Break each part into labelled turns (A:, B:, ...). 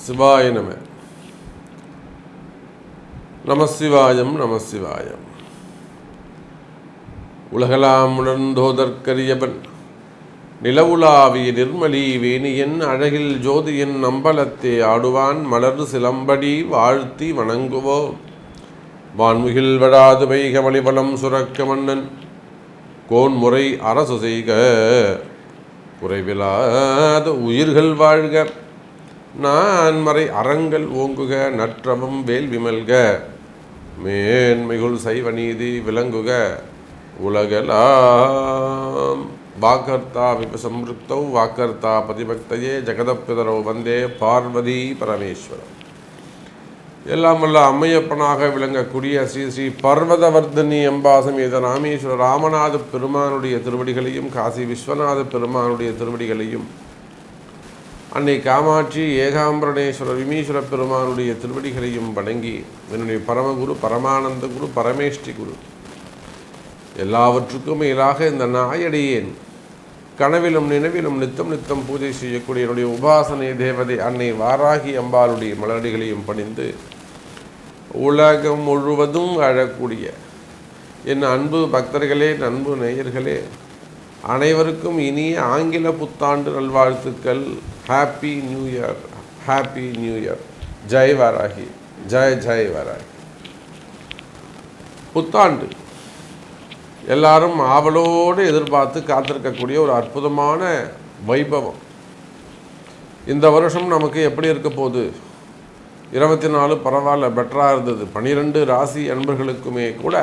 A: சிவாய நம. நமசிவாயம் நமசிவாயம். உலகலாம் உணர்ந்தோதற்கரியவன் நிலவுலாவிய நிர்மலி வேணியன் அழகில் ஜோதியன் அம்பலத்தே ஆடுவான் மலர் சிலம்படி வாழ்த்தி வணங்குவோ வான்முகில் வடாது வைகமளிவளம் சுரக்க மன்னன் கோன்முறை அரசு செய்க குறைவிலாத உயிர்கள் வாழ்க நான் மறை அறங்கள் ஓங்குக நற்றவம் வேள்வி மல்க மேன்மிகுள் சைவ நீதி விளங்குக உலகலாம். வாக்கர்த்தா விபசம்ருக்தௌ வாக்கர்த்தா பதிபக்தையே ஜெகதப்பிதரோ வந்தே பார்வதி பரமேஸ்வரம். எல்லாம் வல்ல அம்மையப்பனாக விளங்கக்கூடிய ஸ்ரீ ஸ்ரீ பர்வதவர்தனி அம்பாசமேத ராமேஸ்வர ராமநாத பெருமானுடைய திருவடிகளையும் காசி விஸ்வநாத பெருமானுடைய திருவடிகளையும் அன்னை காமாட்சி ஏகாம்பரணேஸ்வர விமீஸ்வர பெருமானுடைய திருவடிகளையும் வணங்கி என்னுடைய பரமகுரு பரமானந்த குரு பரமேஷ்டி குரு எல்லாவற்றுக்கும் மேலாக இந்த நாயடியேன் கனவிலும் நினைவிலும் நித்தம் நித்தம் பூஜை செய்யக்கூடிய என்னுடைய உபாசனை தேவதை அன்னை வாராகி அம்பாளுடைய மலரடிகளையும் பணிந்து உலகம் முழுவதும் அழக்கூடிய என் அன்பு பக்தர்களே, அன்பு நேயர்களே, அனைவருக்கும் இனிய ஆங்கில புத்தாண்டு நல்வாழ்த்துக்கள். Happy new year, happy new year. Jai Varahi, Jai Jai Varahi. புத்தாண்டு எல்லாரும் ஆவலோடு எதிர்பார்த்து காத்திருக்கக்கூடிய ஒரு அற்புதமான வைபவம். இந்த வருஷம் நமக்கு எப்படி இருக்க போகுது? 24 பரவாயில்ல, பெட்டராக இருந்தது. 12 ராசி அன்பர்களுக்குமே கூட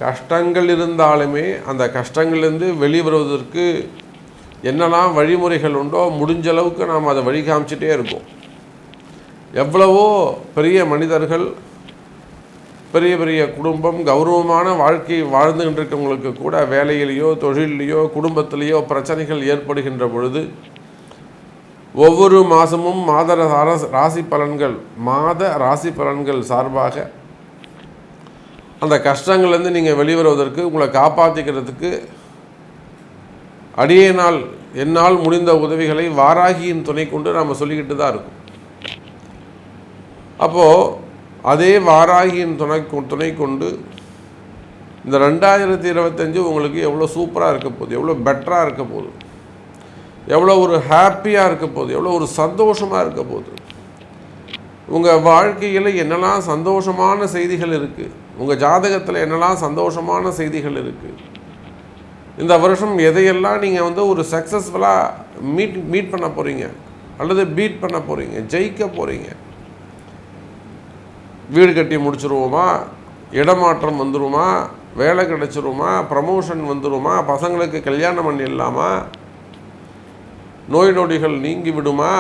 A: கஷ்டங்கள் இருந்தாலுமே அந்த கஷ்டங்கள்லேருந்து வெளிவருவதற்கு என்னெல்லாம் வழிமுறைகள் உண்டோ முடிஞ்ச அளவுக்கு நாம் அதை வழி காமிச்சிட்டே இருக்கோம். எவ்வளவோ பெரிய மனிதர்கள், பெரிய பெரிய குடும்பம், கௌரவமான வாழ்க்கை வாழ்ந்துகிட்டு இருக்கவங்களுக்கு கூட வேலையிலேயோ தொழிலையோ குடும்பத்திலேயோ பிரச்சனைகள் ஏற்படுகின்ற பொழுது ஒவ்வொரு மாதமும் மாத ராசி பலன்கள் சார்பாக அந்த கஷ்டங்கள்லேருந்து நீங்கள் வெளிவருவதற்கு உங்களை காப்பாற்றிக்கிறதுக்கு என்னால் முடிந்த உதவிகளை வாராகியின் துணை கொண்டு நாம் சொல்லிக்கிட்டு தான் இருக்கோம். அப்போது அதே வாராகியின் துணை கொண்டு இந்த 2025 உங்களுக்கு எவ்வளோ சூப்பராக இருக்க போகுது, எவ்வளோ பெட்டராக இருக்க போகுது, எவ்வளோ ஒரு ஹாப்பியாக இருக்க போகுது, எவ்வளோ ஒரு சந்தோஷமாக இருக்க போகுது. உங்கள் வாழ்க்கையில் என்னெல்லாம் சந்தோஷமான செய்திகள் இருக்குது, உங்கள் ஜாதகத்தில் என்னெல்லாம் சந்தோஷமான செய்திகள் இருக்குது. இந்த வருஷம் எதையெல்லாம் நீங்கள் ஒரு சக்ஸஸ்ஃபுல்லாக மீட் பண்ண போகிறீங்க அல்லது பீட் பண்ண போகிறீங்க, ஜெயிக்க போகிறீங்க. வீடு கட்டி முடிச்சிருவோமா, இடமாற்றம் வந்துடுமா, வேலை கிடைச்சிருமா, ப்ரமோஷன் வந்துடுமா, பசங்களுக்கு கல்யாணம் பண்ணிடலாமா, நோய் நொடிகள் நீங்கி விடுமா,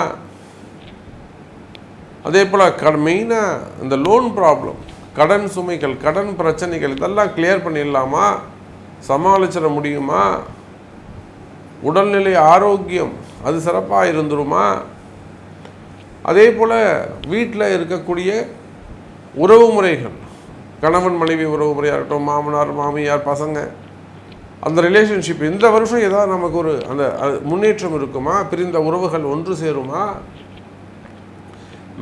A: அதே போல் மெயினாக இந்த லோன் ப்ராப்ளம், கடன் சுமைகள், கடன் பிரச்சனைகள் இதெல்லாம் கிளியர் பண்ணிடலாமா, சமாளிச்சிட முடியுமா, உடல்நிலை ஆரோக்கியம் அது சிறப்பாக இருந்துருமா, அதே போல் வீட்டில் இருக்கக்கூடிய உறவு முறைகள், கணவன் மனைவி உறவு முறையாக இருக்கட்டும், மாமனார் மாமியார் பசங்க, அந்த ரிலேஷன்ஷிப் இந்த வருஷம் ஏதாவது நமக்கு அந்த முன்னேற்றம் இருக்குமா, பிரிந்த உறவுகள் ஒன்று சேருமா,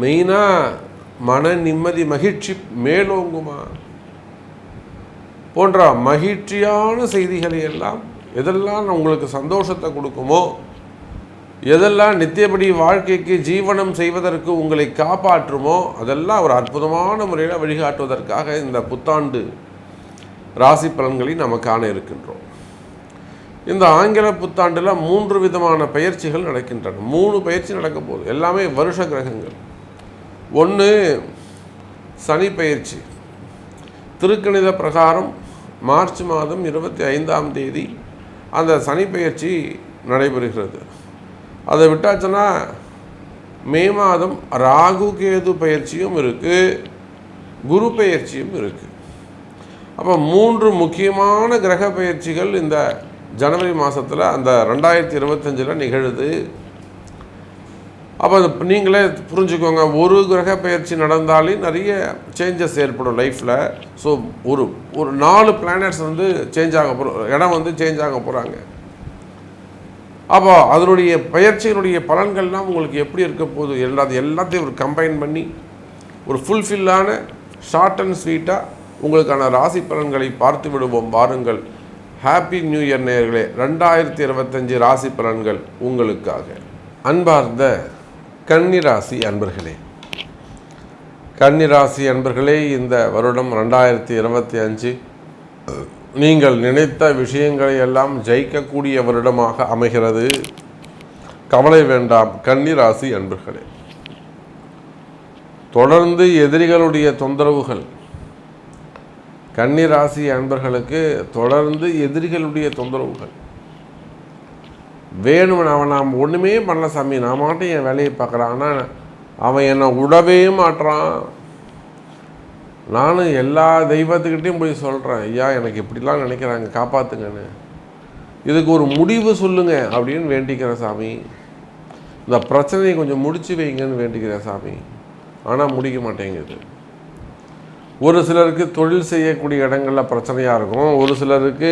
A: மெயினாக மன நிம்மதி மகிழ்ச்சி மேலோங்குமா போன்ற மகிழ்ச்சியான செய்திகளை எல்லாம் எதெல்லாம் உங்களுக்கு சந்தோஷத்தை கொடுக்குமோ, எதெல்லாம் நித்தியபடி வாழ்க்கைக்கு ஜீவனம் செய்வதற்கு உங்களை காப்பாற்றுமோ அதெல்லாம் ஒரு அற்புதமான முறையில் வழிகாட்டுவதற்காக இந்த புத்தாண்டு ராசி பலன்களை நம்ம காண இருக்கின்றோம். இந்த ஆங்கில புத்தாண்டில் 3 விதமான பயிற்சிகள் நடக்கின்றன. 3 பயிற்சி நடக்க போகுது. எல்லாமே வருஷ கிரகங்கள். 1 சனி பயிற்சி. திருக்கணித பிரகாரம் மார்ச் மாதம் 25ஆம் தேதி அந்த சனி பயிற்சி நடைபெறுகிறது. அதை விட்டாச்சுன்னா மே மாதம் ராகு கேது பயிற்சியும் இருக்குது, குரு பயிற்சியும் இருக்குது. அப்போ 3 முக்கியமான கிரக பயிற்சிகள் இந்த ஜனவரி மாதத்தில் அந்த 2025 நிகழுது. அப்போ நீங்களே புரிஞ்சுக்கோங்க, ஒரு கிரக பயிற்சி நடந்தாலே நிறைய சேஞ்சஸ் ஏற்படும் லைஃப்பில். ஸோ ஒரு 4 பிளானட்ஸ் சேஞ்ச் ஆக இடம் சேஞ்ச் ஆக போகிறாங்க. அப்போ அதனுடைய பயிற்சியினுடைய பலன்கள்லாம் உங்களுக்கு எப்படி இருக்க போகுது எல்லாத்தையும் ஒரு கம்பைன் பண்ணி ஒரு ஃபுல்ஃபில்லான ஷார்ட் அண்ட் ஸ்வீட்டாக உங்களுக்கான ராசி பலன்களை பார்த்து விடுவோம் வாருங்கள். ஹாப்பி நியூ இயர் நேயர்களே. 2025 ராசி பலன்கள் உங்களுக்காக. அன்பார்ந்த கன்னிராசி அன்பர்களே, கன்னிராசி அன்பர்களே, இந்த வருடம் 2025 நீங்கள் நினைத்த விஷயங்களை எல்லாம் ஜெயிக்கக்கூடிய வருடமாக அமைகிறது. கவலை வேண்டாம் கன்னிராசி அன்பர்களே. தொடர்ந்து எதிரிகளுடைய தொந்தரவுகள், கன்னிராசி அன்பர்களுக்கு தொடர்ந்து எதிரிகளுடைய தொந்தரவுகள் வேணும். நாம் ஒன்றுமே பண்ணல சாமி, நான் மாட்டேன் என் வேலையை பார்க்குறான், ஆனால் அவன் என்னை விடவே மாட்டுறான். நானும் எல்லா தெய்வத்துக்கிட்டையும் போய் சொல்கிறேன், ஐயா எனக்கு இப்படிலாம் நினைக்கிறாங்க, காப்பாற்றுங்கன்னு, இதுக்கு ஒரு முடிவு சொல்லுங்க அப்படின்னு வேண்டிக்கிறேன் சாமி. இந்த பிரச்சனையை கொஞ்சம் முடிச்சு வைங்கன்னு வேண்டிக்கிறேன் சாமி. ஆனால் முடிக்க மாட்டேங்குது. ஒரு சிலருக்கு தொழில் செய்யக்கூடிய இடங்களில் பிரச்சனையாக இருக்கும், ஒரு சிலருக்கு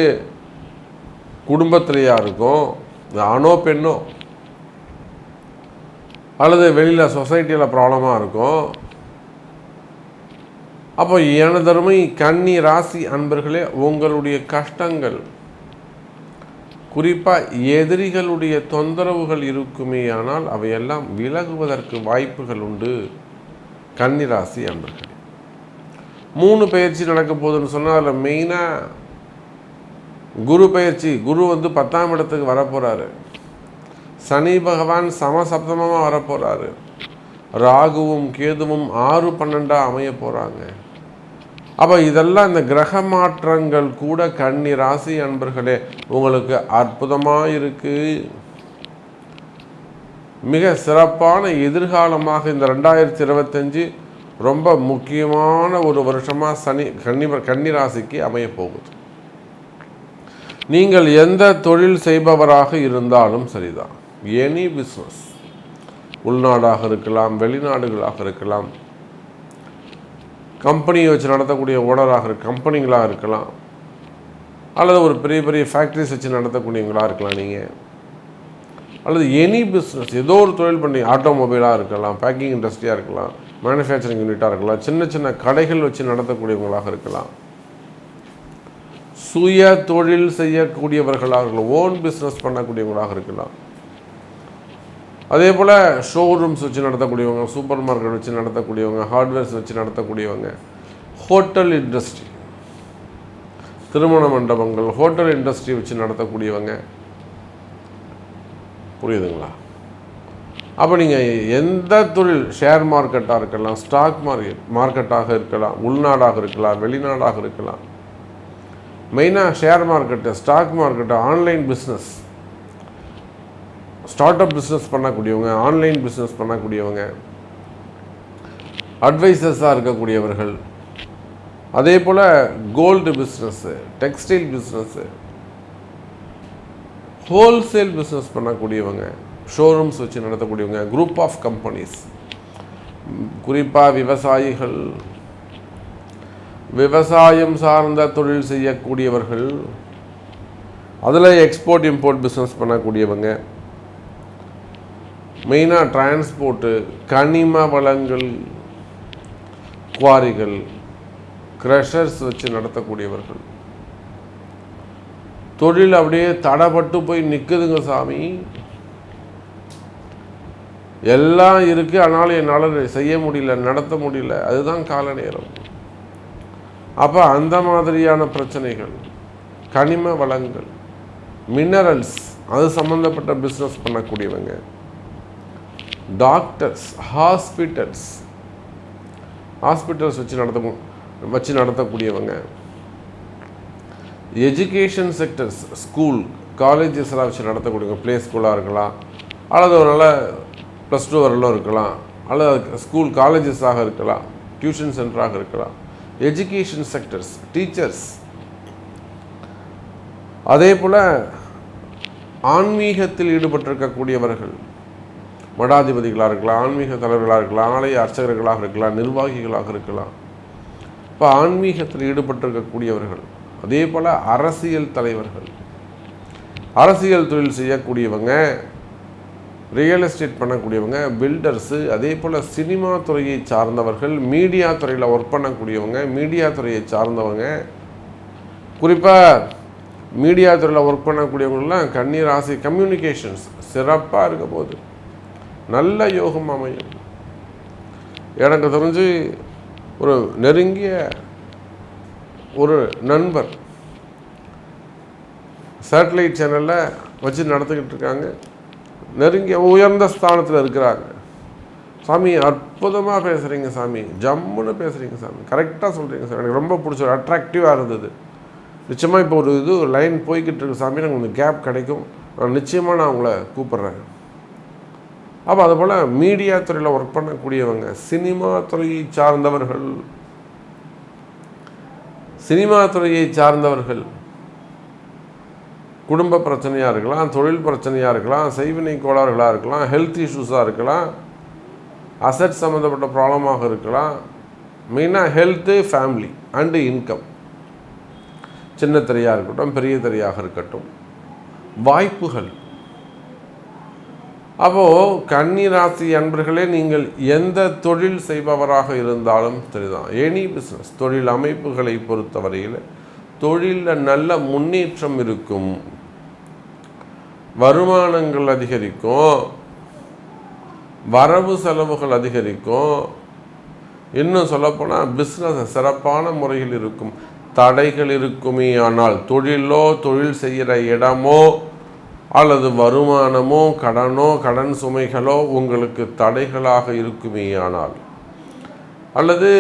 A: குடும்பத்திலையாக இருக்கும், ஆணோ பெண்ணோ, அல்லது வெளியில் சொசைட்டியில் ப்ராப்ளமாக இருக்கும். அப்போ எனதருமை கன்னி ராசி அன்பர்களே, உங்களுடைய கஷ்டங்கள், குறிப்பாக எதிரிகளுடைய தொந்தரவுகள் இருக்குமே, ஆனால் அவையெல்லாம் விலகுவதற்கு வாய்ப்புகள் உண்டு. கன்னிராசி அன்பர்களே, 3 பயிற்சி நடக்க போகுதுன்னு சொன்னால் அதில் மெயினாக குரு பயிற்சி. குரு 10ஆம் இடத்துக்கு வரப்போகிறாரு. சனி பகவான் சமசப்தமாக வரப்போகிறாரு. ராகுவும் கேதுவும் 6-12 அமைய போகிறாங்க. அப்போ இதெல்லாம் இந்த கிரக மாற்றங்கள் கூட கன்னி ராசி அன்பர்களே உங்களுக்கு அற்புதமாக இருக்குது. மிக சிறப்பான எதிர்காலமாக இந்த 2025 ரொம்ப முக்கியமான ஒரு வருஷமாக கன்னிராசிக்கு அமைய போகுது. நீங்கள் எந்த தொழில் செய்பவராக இருந்தாலும் சரிதான், எனி பிஸ்னஸ், உள்நாடாக இருக்கலாம், வெளிநாடுகளாக இருக்கலாம், கம்பெனியை வச்சு நடத்தக்கூடிய ஓனராக கம்பெனிகளாக இருக்கலாம், அல்லது ஒரு பெரிய பெரிய ஃபேக்ட்ரிஸ் வச்சு நடத்தக்கூடியவங்களாக இருக்கலாம் நீங்கள், அல்லது எனி பிஸ்னஸ், ஏதோ ஒரு தொழில் பண்ணி, ஆட்டோமொபைலாக இருக்கலாம், பேக்கிங் இண்டஸ்ட்ரியாக இருக்கலாம், மேனுஃபேக்சரிங் யூனிட்டாக இருக்கலாம், சின்ன சின்ன கடைகள் வச்சு நடத்தக்கூடியவங்களாக இருக்கலாம், சுய தொழில் செய்யக்கூடியவர்களாக இருக்கலாம், ஓன் பிஸ்னஸ் பண்ணக்கூடியவங்களாக இருக்கலாம், அதே போல் ஷோரூம்ஸ் வச்சு நடத்தக்கூடியவங்க, சூப்பர் மார்க்கெட் வச்சு நடத்தக்கூடியவங்க, ஹார்ட்வேர்ஸ் வச்சு நடத்தக்கூடியவங்க, ஹோட்டல் இண்டஸ்ட்ரி, திருமண மண்டபங்கள், ஹோட்டல் இண்டஸ்ட்ரி வச்சு நடத்தக்கூடியவங்க, புரியுதுங்களா? அப்போ நீங்கள் எந்த தொழில், ஷேர் மார்க்கெட்டாக இருக்கலாம், ஸ்டாக் மார்க்கெட்டாக இருக்கலாம், உள்நாடாக இருக்கலாம், வெளிநாடாக இருக்கலாம், மெயினாக share market, stock market, online business, start up business பண்ணக்கூடியவங்க, ஆன்லைன் பிஸ்னஸ் பண்ணக்கூடியவங்க, அட்வைசர்ஸாக இருக்கக்கூடியவர்கள், அதே போல் gold business, textile business, wholesale business பண்ணக்கூடியவங்க, ஷோரூம்ஸ் வச்சு நடத்தக்கூடியவங்க, குரூப் ஆஃப் கம்பெனிஸ், குறிப்பாக விவசாயிகள், விவசாயம் சார்ந்த தொழில் செய்யக்கூடியவர்கள், அதில் எக்ஸ்போர்ட் இம்போர்ட் பிஸ்னஸ் பண்ணக்கூடியவங்க, மெயினாக டிரான்ஸ்போர்ட்டு, கனிம வளங்கள், குவாரிகள், க்ரஷர்ஸ் வச்சு நடத்தக்கூடியவர்கள், தொழில் அப்படியே தடைப்பட்டு போய் நிற்குதுங்க சாமி, எல்லாம் இருக்குது ஆனாலும் என்னால் செய்ய முடியல, நடத்த முடியல, அதுதான் கால நேரம். அப்போ அந்த மாதிரியான பிரச்சனைகள், கனிம வளங்கள், மினரல்ஸ், அது சம்மந்தப்பட்ட பிஸ்னஸ் பண்ணக்கூடியவங்க, டாக்டர்ஸ், ஹாஸ்பிட்டல்ஸ் வச்சு நடத்தக்கூடியவங்க, எஜுகேஷன் செக்டர்ஸ், ஸ்கூல் காலேஜஸ்லாம் வச்சு நடத்தக்கூடியவங்க, ப்ளே ஸ்கூலாக இருக்கலாம், அல்லது ஒரு நல்ல +2 வரலும் இருக்கலாம், அல்லது ஸ்கூல் காலேஜஸாக இருக்கலாம், டியூஷன் சென்டராக இருக்கலாம், எஜுகேஷன் செக்டர்ஸ், டீச்சர்ஸ், அதே போல் ஆன்மீகத்தில் ஈடுபட்டிருக்கக்கூடியவர்கள், மடாதிபதிகளாக இருக்கலாம், ஆன்மீக தலைவர்களாக இருக்கலாம், ஆலய அர்ச்சகர்களாக இருக்கலாம், நிர்வாகிகளாக இருக்கலாம். இப்போ ஆன்மீகத்தில் ஈடுபட்டிருக்கக்கூடியவர்கள், அதே போல் அரசியல் தலைவர்கள், அரசியல் தொழில் செய்யக்கூடியவங்க, ரியல் எஸ்டேட் பண்ணக்கூடியவங்க, பில்டர்ஸு, அதே போல் சினிமா துறையை சார்ந்தவர்கள், மீடியா துறையில் ஒர்க் பண்ணக்கூடியவங்க, மீடியா துறையை சார்ந்தவங்க, குறிப்பாக மீடியா துறையில் ஒர்க் பண்ணக்கூடியவங்களாம் கன்னி ராசி கம்யூனிகேஷன்ஸ் சிறப்பாக இருக்க போது நல்ல யோகம் அமையும். எனக்கு தெரிஞ்சு ஒரு நெருங்கிய ஒரு நண்பர் சேட்டலைட் சேனலில் வச்சு நடத்திக்கிட்டு இருக்காங்க, நெருங்கிய உயர்ந்த ஸ்தானத்தில் இருக்கிறாங்க. சாமி அற்புதமாக பேசுகிறீங்க சாமி, ஜம்முன்னு பேசுகிறீங்க சாமி, கரெக்டாக சொல்கிறீங்க சாமி, எனக்கு ரொம்ப பிடிச்ச அட்ராக்டிவாக இருந்தது. நிச்சயமாக இப்போ ஒரு லைன் போய்கிட்டு இருக்கு சாமி, எனக்கு கொஞ்சம் கேப் கிடைக்கும், நான் உங்களை கூப்பிட்றேன். அப்போ அதுபோல் மீடியா துறையில் ஒர்க் பண்ணக்கூடியவங்க, சினிமா துறையை சார்ந்தவர்கள், குடும்ப பிரச்சனையாக இருக்கலாம், தொழில் பிரச்சனையாக இருக்கலாம், செய்வினை கோளாறுகளாக இருக்கலாம், ஹெல்த் இஷ்யூஸாக இருக்கலாம், அசட் சம்மந்தப்பட்ட ப்ராப்ளமாக இருக்கலாம். மெயினாக ஹெல்த்து, ஃபேமிலி அண்டு இன்கம், சின்ன திரையாக இருக்கட்டும், பெரிய திரையாக இருக்கட்டும், வாய்ப்புகள். அப்போது கன்னி ராசி அன்பர்களே, நீங்கள் எந்த தொழில் செய்பவராக இருந்தாலும் சரிதான், எனி பிஸ்னஸ் தொழில் அமைப்புகளை பொறுத்தவரையில் தொழிலில் நல்ல முன்னேற்றம் இருக்கும், வருமானங்கள் அதிகரிக்கும், வரவு செலவுகள் அதிகரிக்கும். இன்னும் சொல்லப்போனால் பிஸ்னஸ் சிறப்பான முறையில் இருக்கும். தடைகள் இருக்குமே ஆனால் தொழில் செய்கிற இடமோ அல்லது வருமானமோ கடனோ கடன் சுமைகளோ உங்களுக்கு தடைகளாக இருக்குமே ஆனால், அல்லது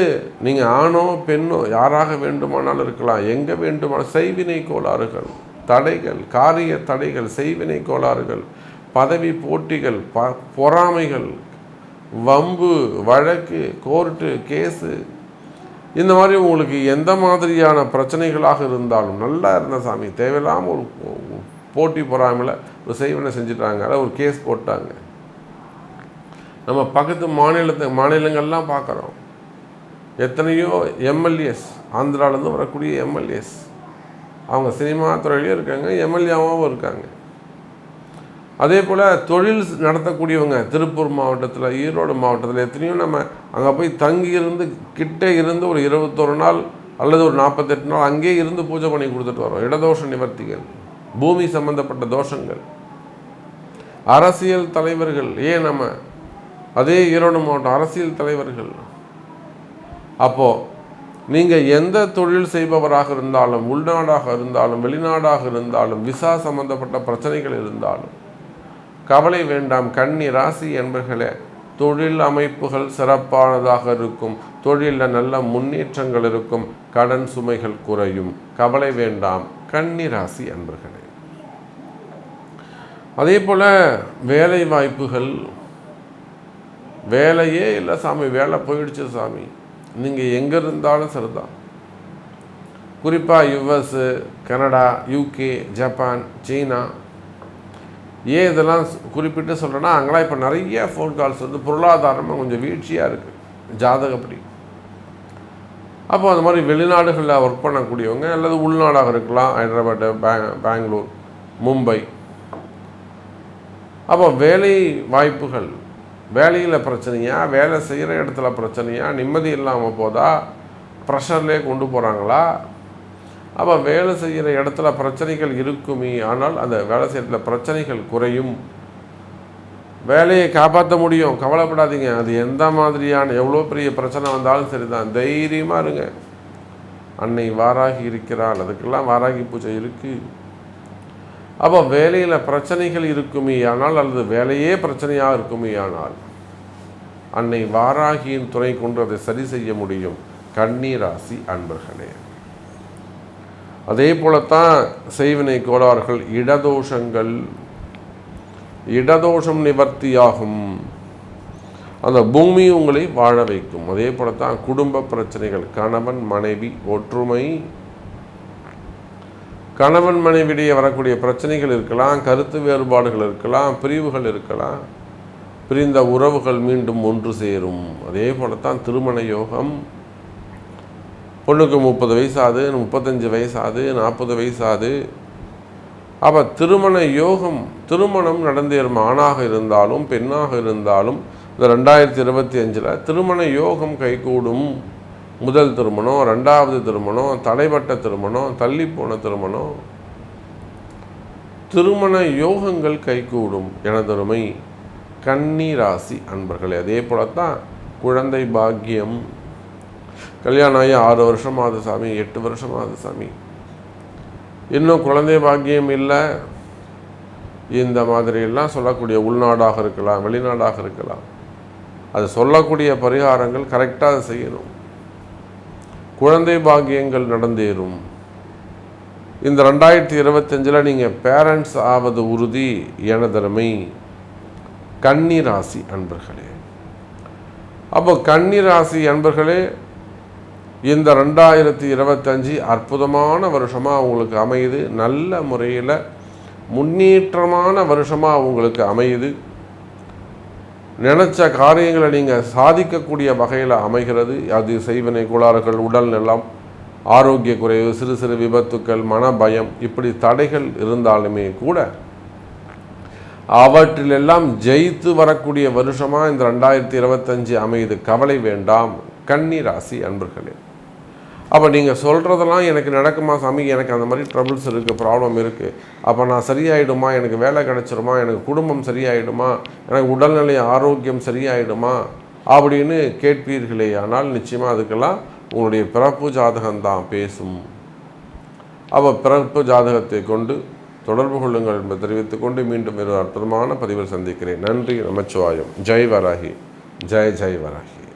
A: நீங்கள் ஆணோ பெண்ணோ யாராக வேண்டுமானால் இருக்கலாம், எங்கே வேண்டுமானால் செய்வினை கோளாறுகள், தடைகள், காரிய தடைகள், செய்வினை கோளாறுகள், பதவி போட்டிகள், பொறாமைகள், வம்பு வழக்கு, கோர்ட்டு கேஸு, இந்த மாதிரி உங்களுக்கு எந்த மாதிரியான பிரச்சனைகளாக இருந்தாலும், நல்லா இருந்த சாமி தேவையில்லாமல் ஒரு போட்டி பொறாமையில் ஒரு செய்வினை செஞ்சுட்டாங்க, அதாவது ஒரு கேஸ் போட்டாங்க. நம்ம பக்கத்து மாநிலங்கள்லாம் பார்க்குறோம், எத்தனையோ எம்எல்ஏஸ், ஆந்திராவிலேருந்து வரக்கூடிய எம்எல்ஏஸ், அவங்க சினிமா துறையிலையும் இருக்காங்க, எம்எல்ஏவாகவும் இருக்காங்க. அதே போல் தொழில் நடத்தக்கூடியவங்க திருப்பூர் மாவட்டத்தில், ஈரோடு மாவட்டத்தில் எத்தனையோ நம்ம அங்கே போய் தங்கி இருந்து கிட்டே இருந்து ஒரு 21 நாள் அல்லது ஒரு 48 நாள் அங்கேயே இருந்து பூஜை பண்ணி கொடுத்துட்டு வரோம். இடதோஷ நிவர்த்திகள், பூமி சம்பந்தப்பட்ட தோஷங்கள், அரசியல் தலைவர்கள், நம்ம அதே ஈரோடு மாவட்டம் அரசியல் தலைவர்கள். அப்போது நீங்கள் எந்த தொழில் செய்பவராக இருந்தாலும், உள்நாடாக இருந்தாலும் வெளிநாடாக இருந்தாலும், விசா சம்பந்தப்பட்ட பிரச்சனைகள் இருந்தாலும் கவலை வேண்டாம். கன்னி ராசி என்பர்களே, தொழில் அமைப்புகள் சிறப்பானதாக இருக்கும், தொழிலில் நல்ல முன்னேற்றங்கள் இருக்கும், கடன் சுமைகள் குறையும், கவலை வேண்டாம் கன்னி ராசி என்பர்களே. அதே போல் வேலை வாய்ப்புகள், வேலையே இல்லை சாமி, வேலை போயிடுச்சு சாமி, நீங்கள் எங்கே இருந்தாலும் சரிதான். குறிப்பாக யுஎஸ், கனடா, யூகே, ஜப்பான், சீனா, இதெல்லாம் குறிப்பிட்டு சொல்கிறேன்னா, அங்கெல்லாம் இப்போ நிறைய ஃபோன் கால்ஸ் வந்து பொருளாதாரமாக கொஞ்சம் வீழ்ச்சியாக இருக்குது ஜாதகப்படி. அப்போ அந்த மாதிரி வெளிநாடுகளில் ஒர்க் பண்ணக்கூடியவங்க அல்லது உள்நாடாக இருக்கலாம், ஹைதராபாத்து, பெங்களூர், மும்பை. அப்போ வேலை வாய்ப்புகள், வேலையில் பிரச்சனையா, வேலை செய்கிற இடத்துல பிரச்சனையா, நிம்மதி இல்லாமல் போதா, ப்ரெஷர்லேயே கொண்டு போகிறாங்களா? அப்போ வேலை செய்கிற இடத்துல பிரச்சனைகள் இருக்குமே ஆனால் அந்த வேலை செய்கிற பிரச்சனைகள் குறையும், வேலையை காப்பாற்ற முடியும், கவலைப்படாதீங்க. அது எந்த மாதிரியான எவ்வளோ பெரிய பிரச்சனை வந்தாலும் சரி தான், தைரியமாக இருங்க. அன்னை வாராகி இருக்கிறாள், அதுக்கெல்லாம் வாராகி பூஜை இருக்குது. அப்போ வேலையில் பிரச்சனைகள் இருக்குமே ஆனால் அல்லது வேலையே பிரச்சனையாக இருக்குமே ஆனால் அன்னை வாராகியின் துணை கொண்டு அதை சரி செய்ய முடியும் கன்னி ராசி அன்பர்களே. அதே போலத்தான் செய்வினை கோளாறுகள், இடதோஷம் நிவர்த்தியாகும், அந்த பூமி உங்களை வாழ வைக்கும். அதே போலத்தான் குடும்ப பிரச்சனைகள், கணவன் மனைவி ஒற்றுமை, கணவன் மனைவிடையே வரக்கூடிய பிரச்சனைகள் இருக்கலாம், கருத்து வேறுபாடுகள் இருக்கலாம், பிரிவுகள் இருக்கலாம், பிரிந்த உறவுகள் மீண்டும் ஒன்று சேரும். அதே போலத்தான் திருமண யோகம், பொண்ணுக்கு 30 வயசாது, 35 வயசாது, 40 வயசாது, அப்போ திருமண யோகம், திருமணம் நடந்தேறும். ஆணாக இருந்தாலும் பெண்ணாக இருந்தாலும் இந்த 2025 திருமண யோகம் கைகூடும். முதல் திருமணம், 2வது திருமணம், தடைப்பட்ட திருமணம், தள்ளிப்போன திருமணம், திருமண யோகங்கள் கைகூடும். எனதருமை கன்னி ராசி அன்பர்களே, அதே போலத்தான் குழந்தை பாக்கியம். கல்யாணம் ஆகி 6 வருஷமாகுது சாமி, 8 வருஷமாகுது சாமி, இன்னும் குழந்தை பாக்கியம் இல்லை, இந்த மாதிரியெல்லாம் சொல்லக்கூடிய, உள்நாடாக இருக்கலாம், வெளிநாடாக இருக்கலாம், அது சொல்லக்கூடிய பரிகாரங்கள் கரெக்டாக அதை செய்யணும். குழந்தை பாக்கியங்கள் நடந்தேறும். இந்த 2025 நீங்கள் பேரண்ட்ஸ் ஆவது உறுதி. எனதருமை கன்னி ராசி அன்பர்களே, அப்போ கன்னி ராசி அன்பர்களே, இந்த 2025 அற்புதமான வருஷமாக உங்களுக்கு அமையுது. நல்ல முறையில் முன்னேற்றமான வருஷமாக உங்களுக்கு அமையுது. நினச்ச காரியங்களை நீங்கள் சாதிக்கக்கூடிய வகையில் அமைகிறது. அது செய்வினை கோளாறுகள், உடல் நலம், ஆரோக்கிய குறைவு, சிறு சிறு விபத்துக்கள், மன பயம், இப்படி தடைகள் இருந்தாலுமே கூட அவற்றிலெல்லாம் ஜெயித்து வரக்கூடிய வருஷமாக இந்த 2025 அமையுது. கவலை வேண்டாம் கன்னி ராசி அன்பர்களே. அப்போ நீங்கள் சொல்கிறதெல்லாம் எனக்கு நடக்குமா சாமி, எனக்கு அந்த மாதிரி ட்ரபிள்ஸ் இருக்குது, ப்ராப்ளம் இருக்குது, அப்போ நான் சரியாயிடுமா, எனக்கு வேலை கிடச்சிருமா, எனக்கு குடும்பம் சரியாயிடுமா, எனக்கு உடல்நிலை ஆரோக்கியம் சரியாயிடுமா அப்படின்னு கேட்பீர்களே. ஆனால் நிச்சயமாக அதுக்கெல்லாம் உங்களுடைய பிறப்பு ஜாதகம்தான் பேசும். அப்போ பிறப்பு ஜாதகத்தை கொண்டு தொடர்பு கொள்ளுங்கள் என்பதை தெரிவித்துக்கொண்டு மீண்டும் ஒரு அற்புதமான பதிவில் சந்திக்கிறேன். நன்றி, நமச்சிவாயம். ஜெய் வராகி, ஜெய் ஜெய் வராகி.